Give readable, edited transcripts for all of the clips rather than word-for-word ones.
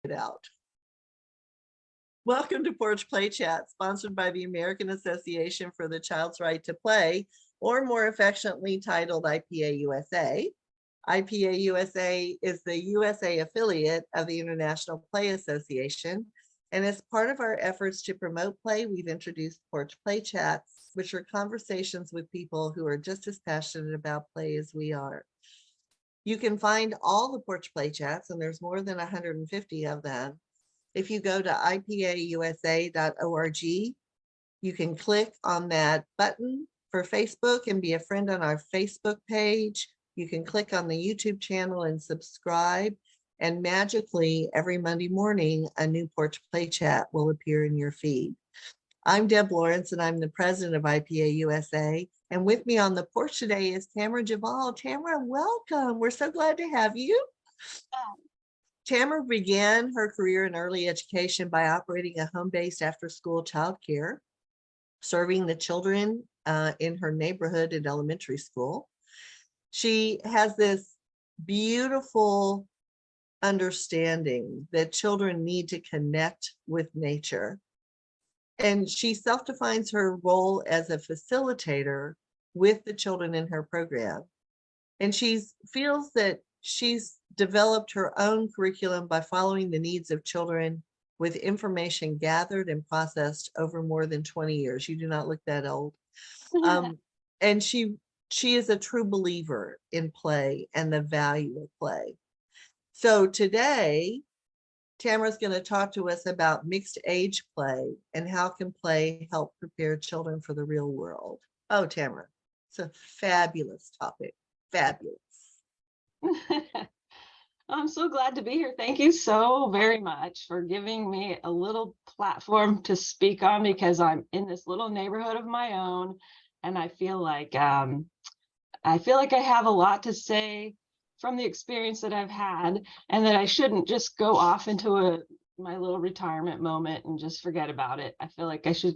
it out. Welcome to Porch Play Chats, sponsored by the American Association for the Child's Right to Play, or more affectionately titled IPA USA. IPA USA is the USA affiliate of the International Play Association, and as part of our efforts to promote play, we've introduced Porch Play Chats, which are conversations with people who are just as passionate about play as we are. You can find all the Porch Play Chats, and there's more than 150 of them. If you go to ipausa.org, you can click on that button for Facebook and be a friend on our Facebook page. You can click on the YouTube channel and subscribe. And magically, every Monday morning, a new Porch Play Chat will appear in your feed. I'm Deb Lawrence, and I'm the president of IPA USA. And with me on the porch today is Tamara Jouval. Tamara, welcome. We're so glad to have you. Tamara began her career in early education by operating a home-based after-school childcare, serving the children in her neighborhood at elementary school. She has this beautiful understanding that children need to connect with nature. And she self-defines her role as a facilitator with the children in her program. And she feels that she's developed her own curriculum by following the needs of children with information gathered and processed over more than 20 years. You do not look that old. And she is a true believer in play and the value of play. So today, Tamara's going to talk to us about mixed age play and how can play help prepare children for the real world. Oh, Tamara, it's a fabulous topic. Fabulous. I'm so glad to be here. Thank you so very much for giving me a little platform to speak on, because I'm in this little neighborhood of my own, and I feel like I have a lot to say from the experience that I've had, and that I shouldn't just go off into my little retirement moment and just forget about it. I feel like I should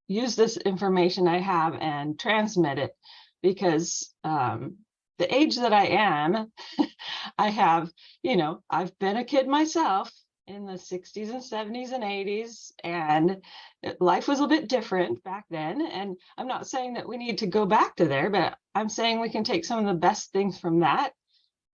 use this information I have and transmit it, because the age that I am, I have, I've been a kid myself in the 60s and 70s and 80s, and life was a bit different back then. And I'm not saying that we need to go back to there, but I'm saying we can take some of the best things from that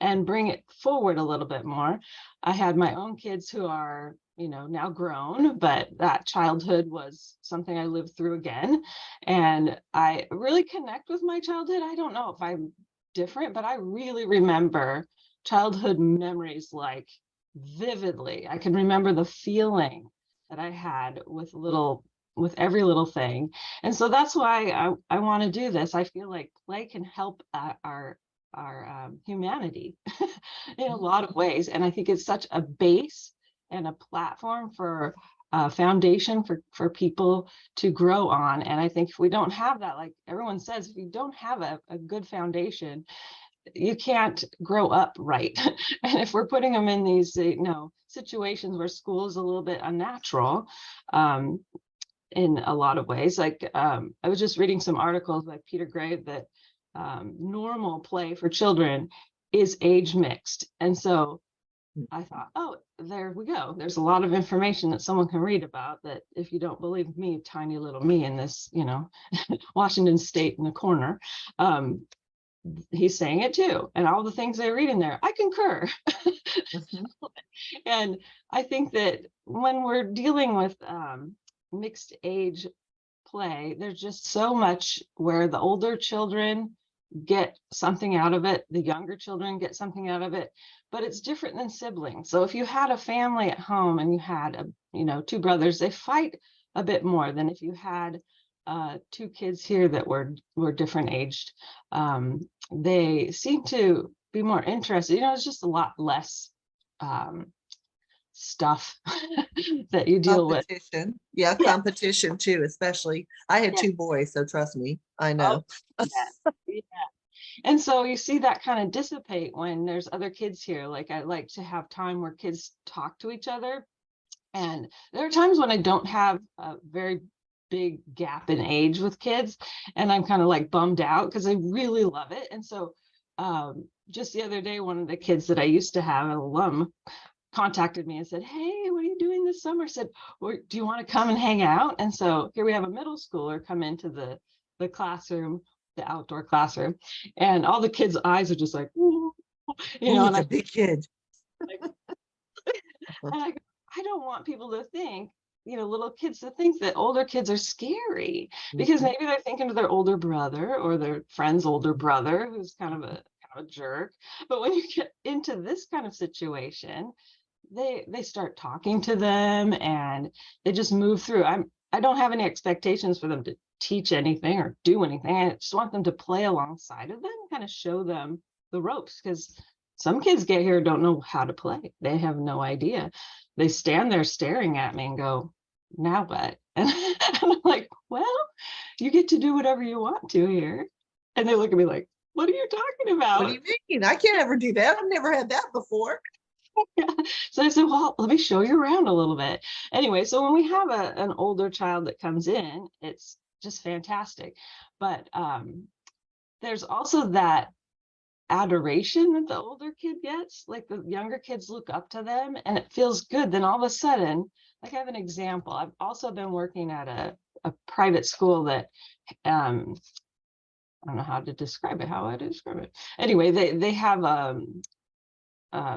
and bring it forward a little bit more. I had my own kids who are, now grown, but that childhood was something I lived through again. And I really connect with my childhood. I don't know if I'm different, but I really remember childhood memories like vividly. I can remember the feeling that I had with every little thing. And so that's why I want to do this. I feel like play can help our humanity in a lot of ways. And I think it's such a base and a platform for foundation for people to grow on. And I think if we don't have that, like everyone says, if you don't have a good foundation, you can't grow up right. And if we're putting them in these situations where school is a little bit unnatural in a lot of ways, like I was just reading some articles by Peter Gray that normal play for children is age mixed. And so I thought, oh, there we go. There's a lot of information that someone can read about that. If you don't believe me, tiny little me in this, Washington State in the corner, he's saying it too. And all the things I read in there, I concur. And I think that when we're dealing with mixed age play, there's just so much where the older children get something out of it, the younger children get something out of it, but it's different than siblings. So if you had a family at home and you had two brothers, they fight a bit more than if you had two kids here that were different aged. They seem to be more interested. It's just a lot less stuff that you deal with. Yeah, competition too, especially. I had two boys, so trust me, I know. Oh, yeah. And so you see that kind of dissipate when there's other kids here. Like I like to have time where kids talk to each other. And there are times when I don't have a very big gap in age with kids, and I'm kind of like bummed out because I really love it. And so just the other day, one of the kids that I used to have, an alum, contacted me and said, hey, what are you doing this summer? I said, well, do you want to come and hang out? And so here we have a middle schooler come into the classroom, the outdoor classroom, and all the kids' eyes are just like, ooh, Oh, and it's a big kid. I don't want people to think, little kids to think that older kids are scary, because Mhm. maybe they're thinking of their older brother or their friend's older brother who's kind of a jerk. But when you get into this kind of situation, they start talking to them and they just move through. I don't have any expectations for them to teach anything or do anything. I just want them to play alongside of them, kind of show them the ropes, because some kids get here don't know how to play. They have no idea. They stand there staring at me and go, now what? And I'm like, well, you get to do whatever you want to here. And they look at me like, what are you talking about? What do you mean? I can't ever do that. I've never had that before. So I said, well, let me show you around a little bit. Anyway, so when we have an older child that comes in, it's just fantastic. But there's also that adoration that the older kid gets. Like, the younger kids look up to them and it feels good. Then all of a sudden, like, I have an example. I've also been working at a private school that I don't know how to describe it, how I describe it. Anyway, they have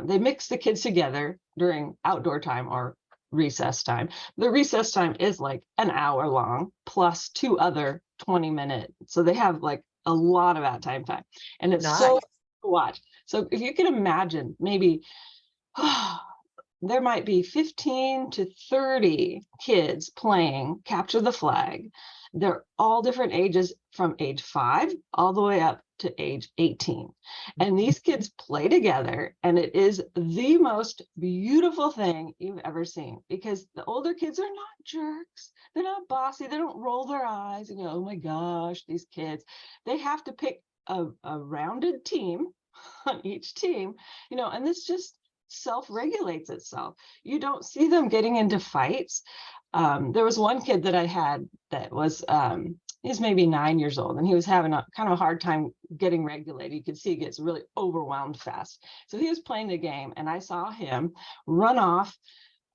they mix the kids together during outdoor time or recess time. The recess time is like an hour long plus 2 other 20-minute. So they have like a lot of time, and it's so Nice. to watch. So if you can imagine, maybe there might be 15 to 30 kids playing capture the flag. They're all different ages, from age 5 all the way up to age 18. And these kids play together, and it is the most beautiful thing you've ever seen, because the older kids are not jerks. They're not bossy. They don't roll their eyes and go, oh my gosh, these kids. They have to pick a rounded team on each team, and this just self-regulates itself. You don't see them getting into fights. There was one kid that I had that was he's maybe 9 years old, and he was having a kind of a hard time getting regulated. You could see he gets really overwhelmed fast. So he was playing the game, and I saw him run off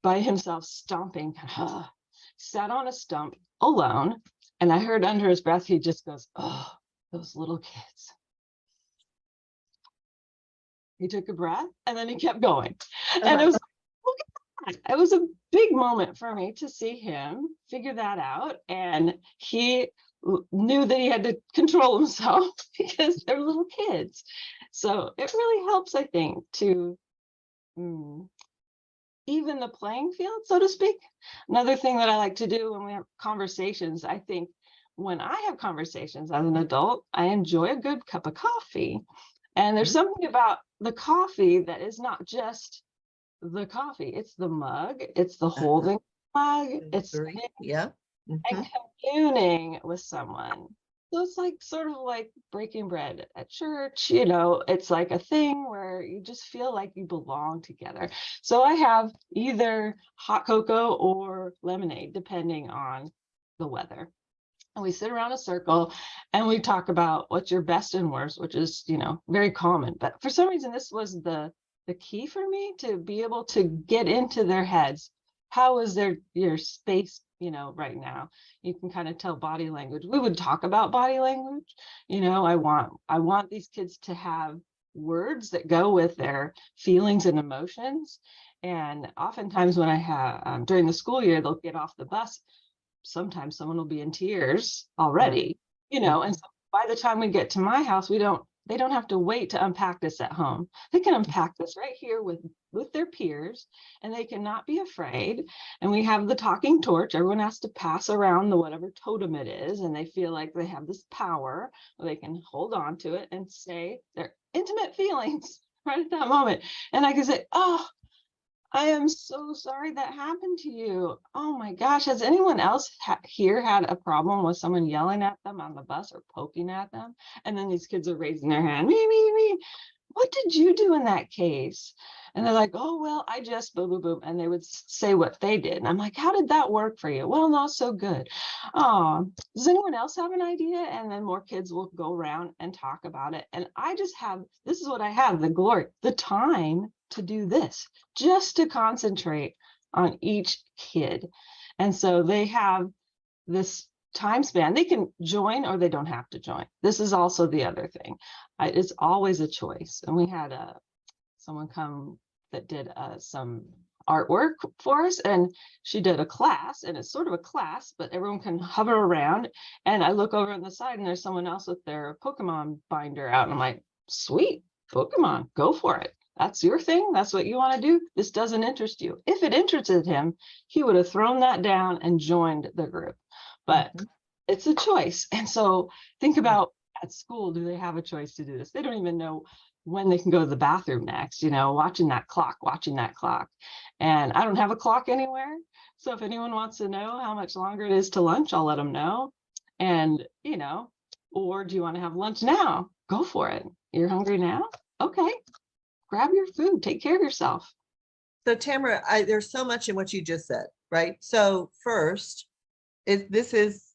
by himself, stomping, sat on a stump alone, and I heard under his breath, he just goes, oh, those little kids. He took a breath and then he kept going. And it was, look at that. It was a big moment for me to see him figure that out. And he knew that he had to control himself because they're little kids. So it really helps, I think, to even the playing field, so to speak. Another thing that I like to do when we have conversations, I think when I have conversations as an adult, I enjoy a good cup of coffee. And there's something about the coffee that is not just the coffee, it's the mug, it's the holding mug, it's Yeah. and communing with someone. So it's like sort of like breaking bread at church, it's like a thing where you just feel like you belong together. So I have either hot cocoa or lemonade, depending on the weather. And we sit around a circle and we talk about what's your best and worst, which is, very common. But for some reason, this was the key for me to be able to get into their heads. How is your space, right now? You can kind of tell body language. We would talk about body language. I want these kids to have words that go with their feelings and emotions. And oftentimes when I have during the school year, they'll get off the bus. Sometimes someone will be in tears already, and so by the time we get to my house, they don't have to wait to unpack this at home. They can unpack this right here with their peers, and they cannot be afraid. And we have the talking torch. Everyone has to pass around the whatever totem it is, and they feel like they have this power where they can hold on to it and say their intimate feelings right at that moment. And I can say, oh, I am so sorry that happened to you. Oh my gosh, has anyone else here had a problem with someone yelling at them on the bus or poking at them? And then these kids are raising their hand, me. What did you do in that case? And they're like, oh, well, I just boom, boom, boom. And they would say what they did. And I'm like, how did that work for you? Well, not so good. Oh, does anyone else have an idea? And then more kids will go around and talk about it. And I just have, this is what I have, the glory, the time to do this, just to concentrate on each kid. And so they have this time span. They can join or they don't have to join. This is also the other thing. It's always a choice. And we had someone come that did some artwork for us, and she did a class, and it's sort of a class, but everyone can hover around. And I look over on the side and there's someone else with their Pokemon binder out, and I'm like, sweet, Pokemon, go for it. That's your thing. That's what you want to do. This doesn't interest you. If it interested him, he would have thrown that down and joined the group. But it's a choice. And so think about, at school, do they have a choice to do this? They don't even know when they can go to the bathroom next, watching that clock. And I don't have a clock anywhere. So if anyone wants to know how much longer it is to lunch, I'll let them know. And, or do you want to have lunch now? Go for it. You're hungry now? Okay. Grab your food. Take care of yourself. So Tamara, there's so much in what you just said, right? So first, this is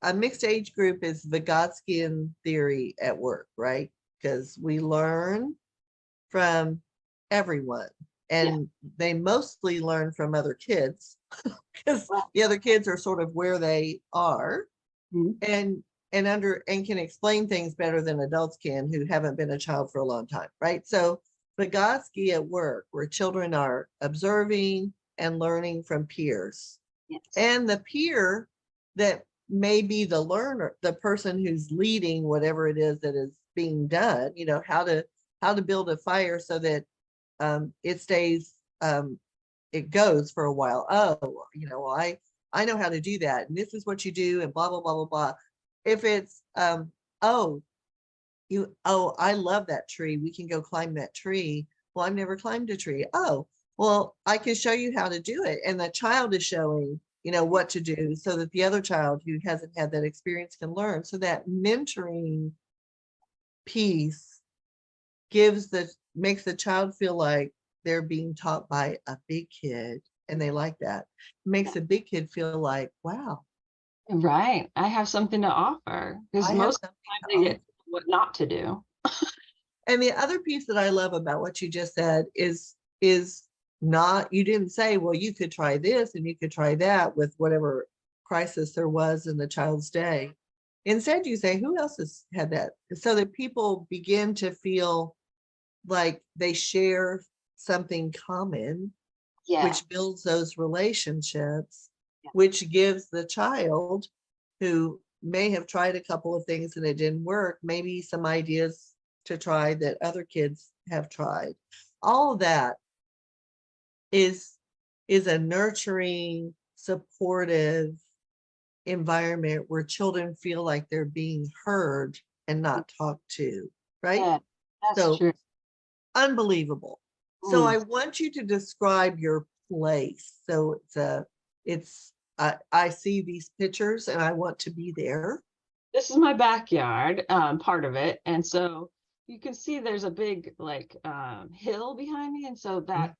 a mixed age group is Vygotskian theory at work, right? Because we learn from everyone, and they mostly learn from other kids because the other kids are sort of where they are, and can explain things better than adults can who haven't been a child for a long time, right? So Vygotsky at work, where children are observing and learning from peers. Yes. And the peer that may be the learner, the person who's leading whatever it is that is being done, how to build a fire so that it stays, it goes for a while. Oh, I know how to do that, and this is what you do, and blah blah blah blah blah. If it's I love that tree, we can go climb that tree. Well, I've never climbed a tree. Oh, well, I can show you how to do it, and the child is showing what to do so that the other child who hasn't had that experience can learn. So that mentoring piece makes the child feel like they're being taught by a big kid, and they like that. Makes a big kid feel like, wow, right, I have something to offer, because most of the time they get what not to do. And the other piece that I love about what you just said is not, you didn't say, well, you could try this and you could try that with whatever crisis there was in the child's day. Instead, you say, who else has had that? So that people begin to feel like they share something common, which builds those relationships, which gives the child who may have tried a couple of things and it didn't work, maybe some ideas to try that other kids have tried. All of that is a nurturing, supportive environment where children feel like they're being heard and not talked to, right? Yeah, that's true. Unbelievable. So I want you to describe your place. So I see these pictures and I want to be there. This is my backyard, part of it. And so you can see there's a big hill behind me. And so that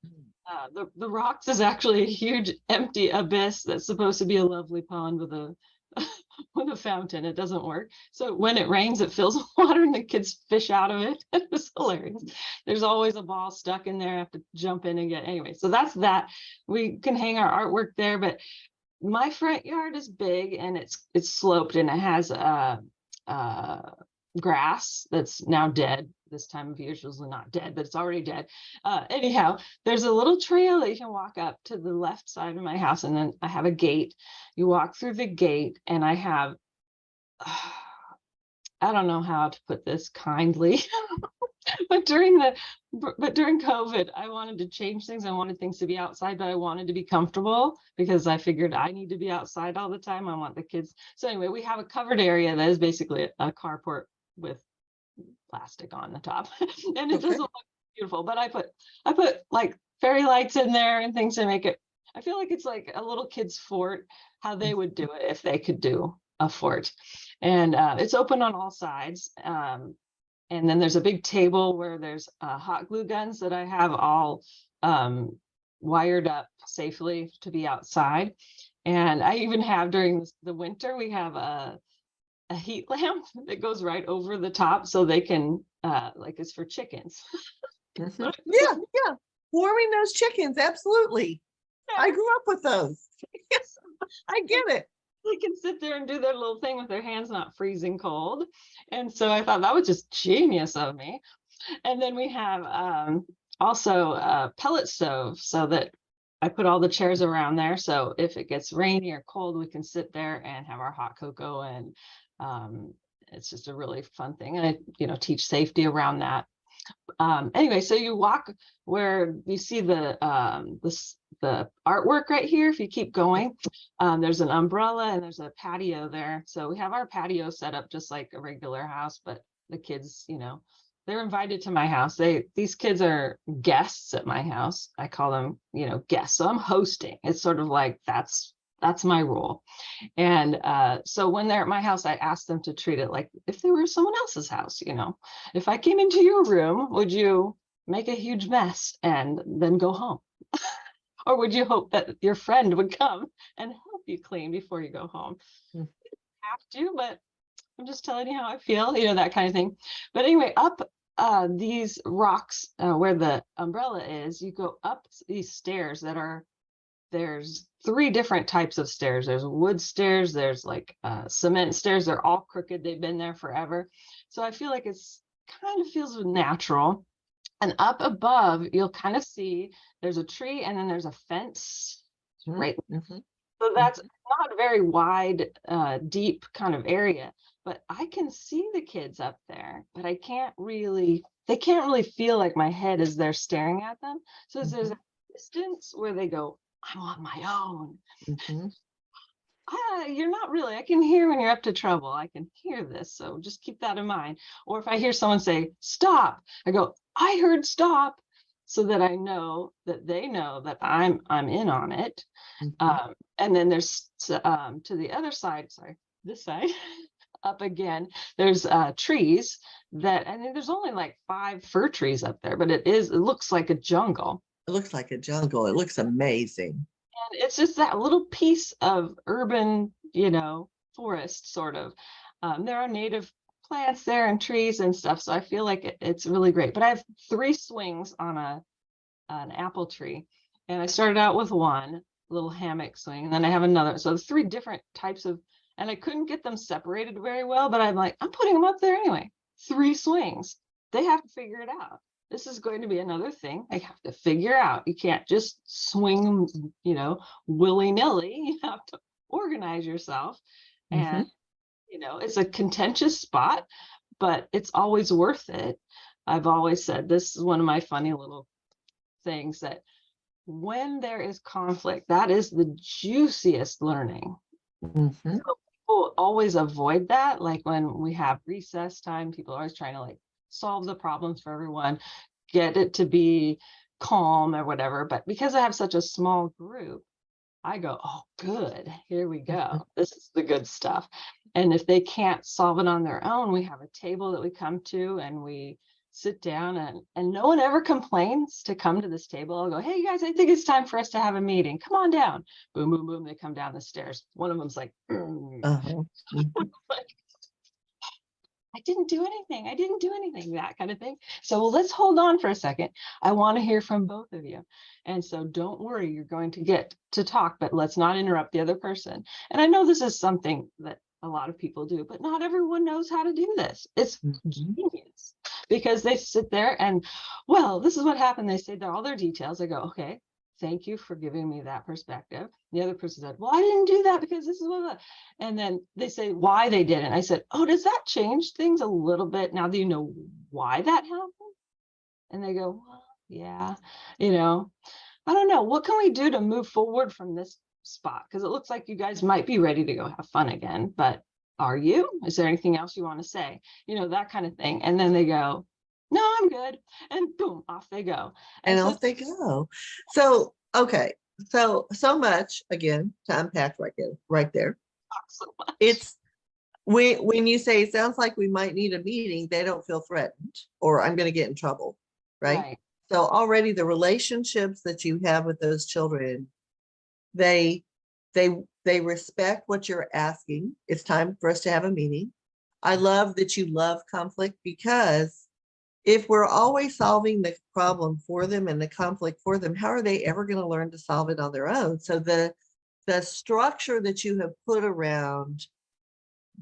the rocks is actually a huge empty abyss that's supposed to be a lovely pond with a with a fountain. It doesn't work. So when it rains, it fills with water and the kids fish out of it. It's hilarious. There's always a ball stuck in there. I have to jump in and get, anyway. So that's that. We can hang our artwork there, but my front yard is big and it's sloped, and it has grass that's now dead. This time of year is usually not dead, but it's already dead. Anyhow, there's a little trail that you can walk up to the left side of my house, and then I have a gate. You walk through the gate, and I have, I don't know how to put this kindly, but during COVID, I wanted to change things. I wanted things to be outside, but I wanted to be comfortable because I figured I need to be outside all the time. I want the kids. So anyway, we have a covered area that is basically a carport with plastic on the top, and it doesn't look beautiful, but I put like fairy lights in there and things to make it, I feel like it's like a little kid's fort, how they would do it if they could do a fort. And it's open on all sides. And then there's a big table where there's hot glue guns that I have all wired up safely to be outside. And I even have, during the winter, we have a heat lamp that goes right over the top so they can, like, it's for chickens. Mhm. Yeah, yeah. Warming those chickens, absolutely. I grew up with those. Yes, I get it. They can sit there and do their little thing with their hands not freezing cold. And so I thought that was just genius of me. And then we have also a pellet stove so that I put all the chairs around there. So if it gets rainy or cold, we can sit there and have our hot cocoa. And it's just a really fun thing. And I, teach safety around that. Anyway, so you walk where you see the artwork right here. If you keep going, there's an umbrella and there's a patio there. So we have our patio set up just like a regular house, but the kids, they're invited to my house. These kids are guests at my house. I call them, guests. So I'm hosting. It's sort of like that's my role. And so when they're at my house, I ask them to treat it like if they were someone else's house. If I came into your room, would you make a huge mess and then go home? Or would you hope that your friend would come and help you clean before you go home? Mm. Have to, but I'm just telling you how I feel, that kind of thing. But anyway, up these rocks where the umbrella is, you go up these stairs there's 3 different types of stairs. There's wood stairs, there's like cement stairs. They're all crooked. They've been there forever. So I feel like it's kind of feels natural. And up above, you'll kind of see there's a tree and then there's a fence, right? Mm-hmm. So that's not a very wide, deep kind of area, but I can see the kids up there, but they can't really feel like my head is there staring at them. So there's a distance where they go, I'm on my own. Mm-hmm. You're not really. I can hear when you're up to trouble. I can hear this. So just keep that in mind. Or if I hear someone say, stop, I go, I heard stop, so that I know that they know that I'm in on it. And then there's to the other side, sorry, this side, up again, there's trees that, I think there's only like 5 fir trees up there, but it looks like a jungle. It looks like a jungle. It looks amazing. And it's just that little piece of urban, forest sort of. There are native plants there and trees and stuff. So I feel like it's really great. But I have 3 swings on an apple tree. And I started out with one little hammock swing, and then I have another. So 3 different types of, and I couldn't get them separated very well, but I'm like, I'm putting them up there anyway. 3 swings. They have to figure it out. This is going to be another thing I have to figure out. You can't just swing, willy-nilly. You have to organize yourself. And, it's a contentious spot, but it's always worth it. I've always said, this is one of my funny little things, that when there is conflict, that is the juiciest learning. So people always avoid that. Like when we have recess time, people are always trying to like solve the problems for everyone, get it to be calm or whatever. But because I have such a small group, I go, oh, good, here we go. This is the good stuff. And if they can't solve it on their own, we have a table that we come to and we sit down, and no one ever complains to come to this table. I'll go, hey, you guys, I think it's time for us to have a meeting. Come on down. Boom, boom, boom. They come down the stairs. One of them's like, I didn't do anything. I didn't do anything, that kind of thing. So well, let's hold on for a second. I want to hear from both of you. And so don't worry, you're going to get to talk, but let's not interrupt the other person. And I know this is something that a lot of people do, but not everyone knows how to do this. It's genius, because they sit there and, well, this is what happened. They say all their details. I go, okay, thank you for giving me that perspective. The other person said, well, I didn't do that because this is what, and then they say why they didn't. I said, oh, does that change things a little bit? Now that you know why that happened? And they go, well, yeah, I don't know. What can we do to move forward from this spot? Because it looks like you guys might be ready to go have fun again, but are you? Is there anything else you want to say? That kind of thing. And then they go, no, I'm good. And boom, off they go. And off they go. So, okay. So much again to unpack right there. So much. It's when you say it sounds like we might need a meeting, they don't feel threatened or I'm going to get in trouble. Right. So already the relationships that you have with those children, they respect what you're asking. It's time for us to have a meeting. I love that you love conflict, because if we're always solving the problem for them and the conflict for them, how are they ever going to learn to solve it on their own? So the structure that you have put around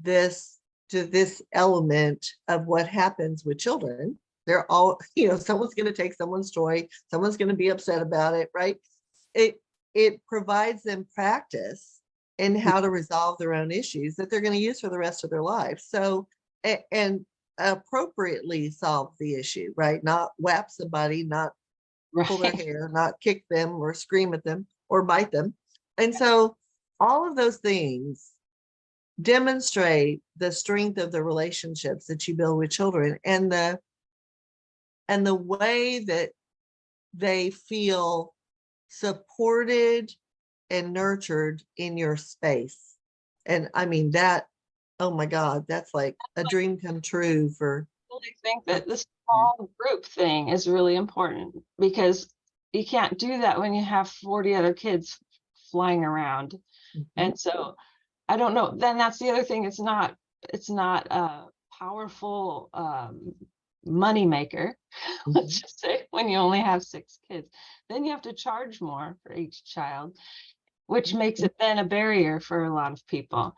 this to this element of what happens with children, they're all, someone's going to take someone's toy, someone's going to be upset about it, right? It provides them practice in how to resolve their own issues that they're going to use for the rest of their life. So, and appropriately solve the issue, right? Not whap somebody, not pull their hair, not kick them or scream at them or bite them. And so all of those things demonstrate the strength of the relationships that you build with children and the way that they feel supported and nurtured in your space. And I mean that, oh my God, that's like a dream come true for. I really think that the small group thing is really important, because you can't do that when you have 40 other kids flying around. And so I don't know, then that's the other thing. It's not a powerful money maker, let's just say, when you only have 6 kids. Then you have to charge more for each child, which makes it then a barrier for a lot of people.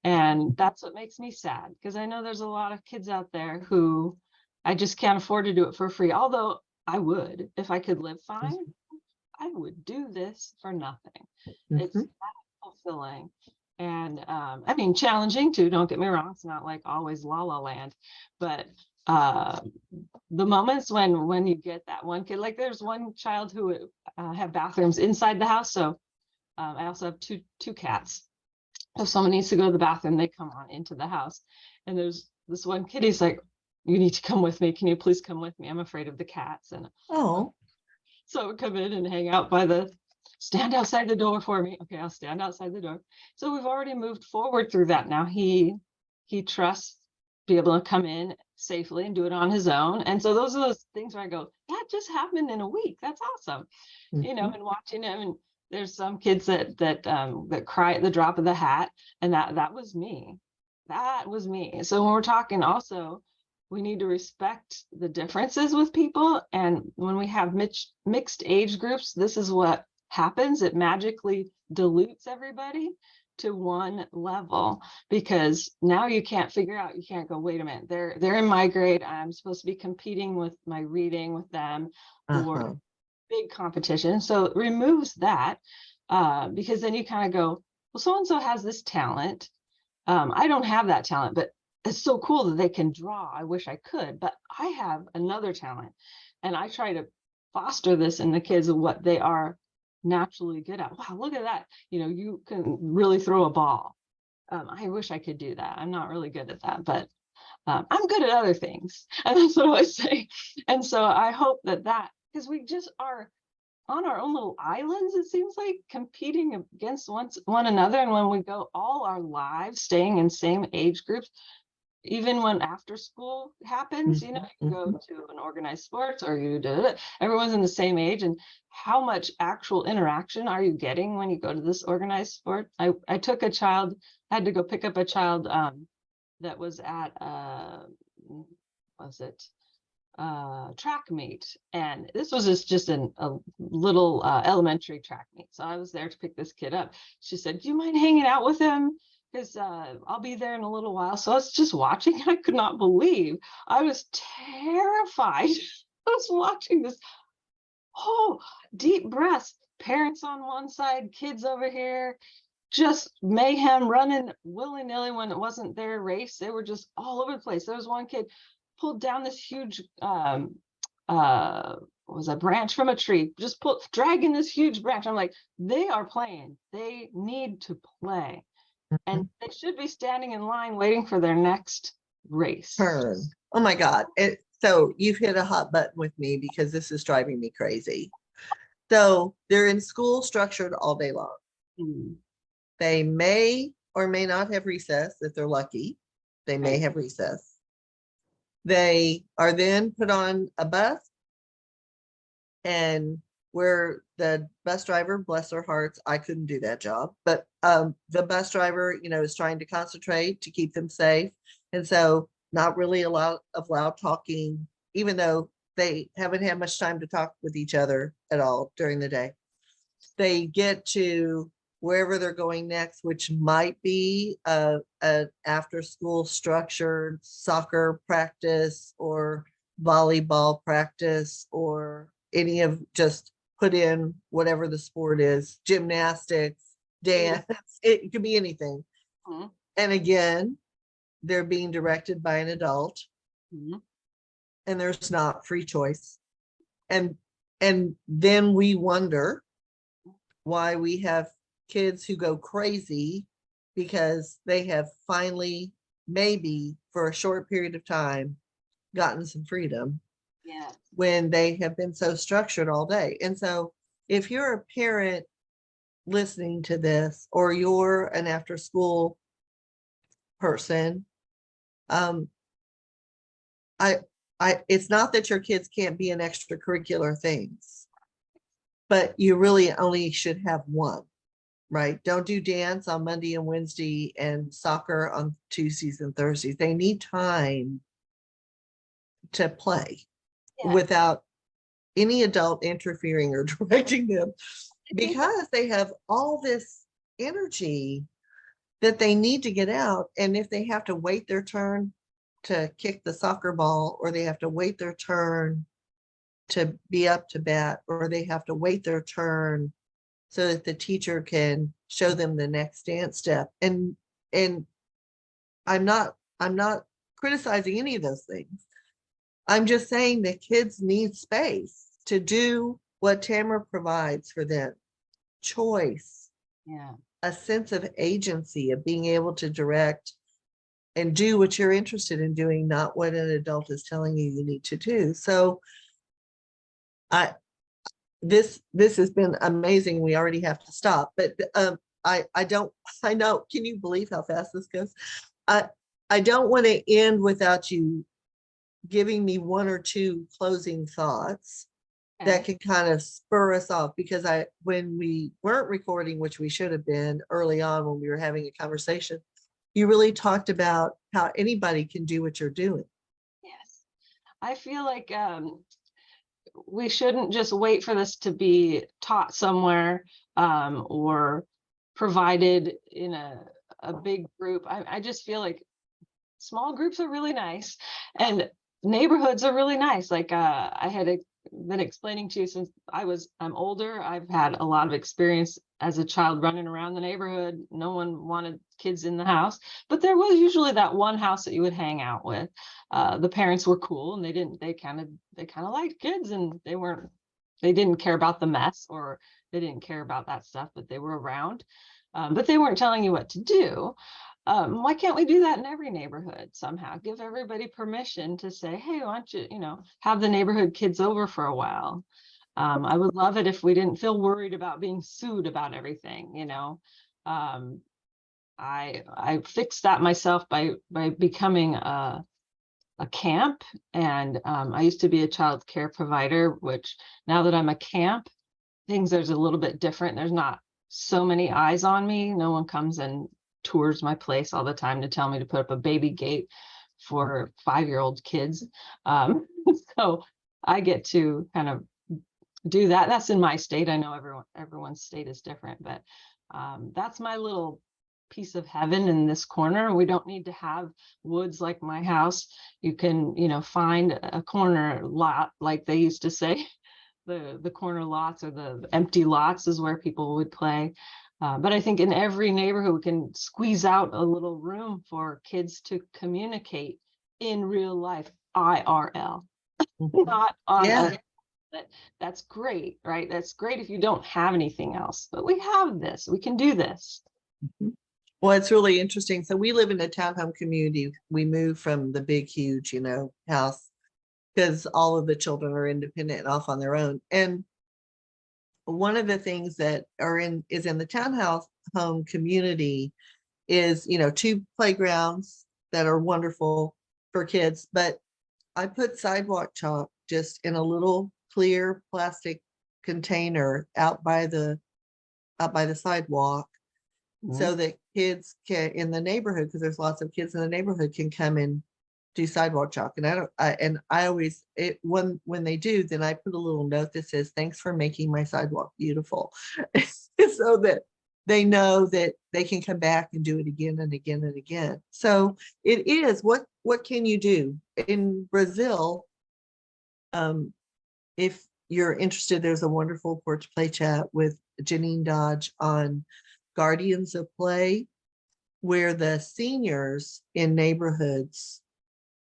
And that's what makes me sad, because I know there's a lot of kids out there who I just can't afford to do it for free. Although I would, if I could live fine, I would do this for nothing. It's that fulfilling. And I mean, challenging too, don't get me wrong. It's not like always la la land, but the moments when you get that one kid, like there's one child who have bathrooms inside the house. So I also have two cats. If someone needs to go to the bathroom, they come on into the house. And there's this one kid, he's like, you need to come with me. Can you please come with me? I'm afraid of the cats. And so I would come in and hang out stand outside the door for me. Okay, I'll stand outside the door. So we've already moved forward through that. Now he trusts be able to come in safely and do it on his own. And so those are those things where I go, that just happened in a week. That's awesome. And watching him, and there's some kids that cry at the drop of the hat, and that was me. That was me. So when we're talking also, we need to respect the differences with people. And when we have mixed age groups, this is what happens. It magically dilutes everybody to one level, because now you can't go, wait a minute, they're in my grade, I'm supposed to be competing with my reading with them, or big competition. So it removes that, because then you kind of go, well, so-and-so has this talent. I don't have that talent, but it's so cool that they can draw. I wish I could, but I have another talent. And I try to foster this in the kids of what they are naturally good at. Wow, look at that. You can really throw a ball. I wish I could do that. I'm not really good at that, but I'm good at other things. And that's what I say. And so I hope that because we just are on our own little islands, it seems like, competing against one another. And when we go all our lives staying in same age groups, even when after school happens, you can go to an organized sports, or everyone's in the same age. And how much actual interaction are you getting when you go to this organized sport? I took a child, had to go pick up a child that was at track meet, and this was just a little elementary track meet. So I was there to pick this kid up. She said, do you mind hanging out with him, because I'll be there in a little while. So I was just watching. I could not believe, I was terrified. I was watching this, deep breaths, parents on one side, kids over here, just mayhem, running willy-nilly when it wasn't their race. They were just all over the place. There was one kid pulled down this huge was a branch from a tree, just dragging this huge branch. I'm like, they are playing. They need to play. And they should be standing in line waiting for their next race. Turn. Oh my God. So you've hit a hot button with me, because this is driving me crazy. So they're in school structured all day long. They may or may not have recess if they're lucky. They may have recess. They are then put on a bus, and where the bus driver, bless their hearts, I couldn't do that job, but the bus driver, is trying to concentrate to keep them safe. And so not really a lot of loud talking, even though they haven't had much time to talk with each other at all during the day. They get to wherever they're going next, which might be a after school structured soccer practice or volleyball practice, or any of, just put in whatever the sport is, gymnastics, dance, it could be anything. Mhm. And again, they're being directed by an adult, Mhm. and there's not free choice. And then we wonder why we have kids who go crazy because they have finally, maybe for a short period of time, gotten some freedom Yeah. when they have been so structured all day. And so if you're a parent listening to this, or you're an after school person, um, it's not that your kids can't be in extracurricular things, but you really only should have one, right? Don't do dance on Monday and Wednesday and soccer on Tuesdays and Thursdays. They need time to play Yeah. without any adult interfering or directing them, I think because they have all this energy that they need to get out. And if they have to wait their turn to kick the soccer ball, or they have to wait their turn to be up to bat, or they have to wait their turn so that the teacher can show them the next dance step. And I'm not criticizing any of those things. I'm just saying that kids need space to do what Tamara provides for them. Choice, Yeah. a sense of agency, of being able to direct and do what you're interested in doing, not what an adult is telling you you need to do. So this has been amazing. We already have to stop, but I don't, I know, can you believe how fast this goes? I don't want to end without you giving me one or two closing thoughts that Okay. can kind of spur us off, because when we weren't recording, which we should have been early on when we were having a conversation, you really talked about how anybody can do what you're doing. Yes. I feel like we shouldn't just wait for this to be taught somewhere or provided in a big group. I just feel like small groups are really nice, and neighborhoods are really nice. Like I had been explaining to you, since I'm older, I've had a lot of experience as a child running around the neighborhood. No one wanted kids in the house, but there was usually that one house that you would hang out with. The parents were cool, and they kind of liked kids, and they didn't care about the mess, or they didn't care about that stuff, but they were around. But they weren't telling you what to do. Why can't we do that in every neighborhood somehow? Give everybody permission to say, hey, why don't you, have the neighborhood kids over for a while? I would love it if we didn't feel worried about being sued about everything. I fixed that myself by becoming a camp, and I used to be a child care provider, which now that I'm a camp, there's a little bit different. There's not so many eyes on me. No one comes and tours my place all the time to tell me to put up a baby gate for 5-year-old kids. So I get to kind of do that. That's in my state. I know everyone's state is different, but that's my little piece of heaven in this corner. We don't need to have woods like my house. You can, find a corner lot, like they used to say. The corner lots, or the empty lots, is where people would play. But I think in every neighborhood, we can squeeze out a little room for kids to communicate in real life, IRL, not on Yeah. that's great, right? That's great if you don't have anything else, but we have this, we can do this. Well, it's really interesting. So we live in a townhome community. We moved from the big, huge, house, because all of the children are independent and off on their own. And one of the things that is in the townhouse home community is, 2 playgrounds that are wonderful for kids. But I put sidewalk chalk just in a little clear plastic container out by the sidewalk, Mhm. so that kids can, in the neighborhood, because there's lots of kids in the neighborhood, can come and do sidewalk chalk, and I always, when they do, then I put a little note that says, thanks for making my sidewalk beautiful. So that they know that they can come back and do it again and again and again. So it is, what can you do in Brazil? If you're interested, there's a wonderful Porch Play Chat with Janine Dodge on Guardians of Play, where the seniors in neighborhoods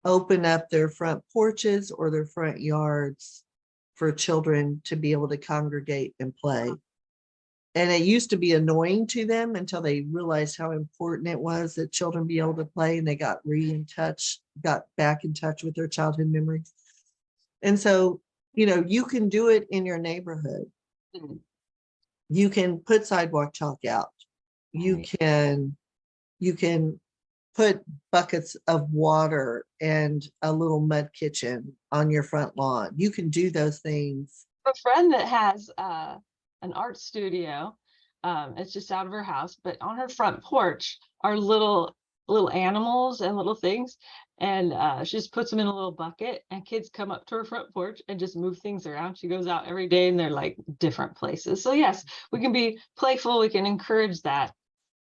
open up their front porches or their front yards for children to be able to congregate and play. And it used to be annoying to them until they realized how important it was that children be able to play, and they got back in touch with their childhood memories. And so, you can do it in your neighborhood. Mhm. You can put sidewalk chalk out. You Right. can put buckets of water and a little mud kitchen on your front lawn. You can do those things. A friend that has an art studio. It's just out of her house, but on her front porch are little animals and little things, and she just puts them in a little bucket, and kids come up to her front porch and just move things around. She goes out every day, and they're like different places. So yes, we can be playful. We can encourage that,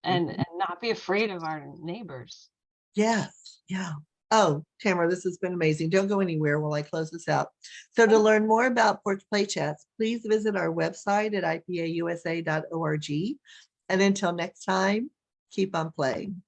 and not be afraid of our neighbors. Yeah, yeah. Oh, Tamara, this has been amazing. Don't go anywhere while I close this out. So to learn more about Porch Play Chats, please visit our website at ipausa.org. And until next time, keep on playing.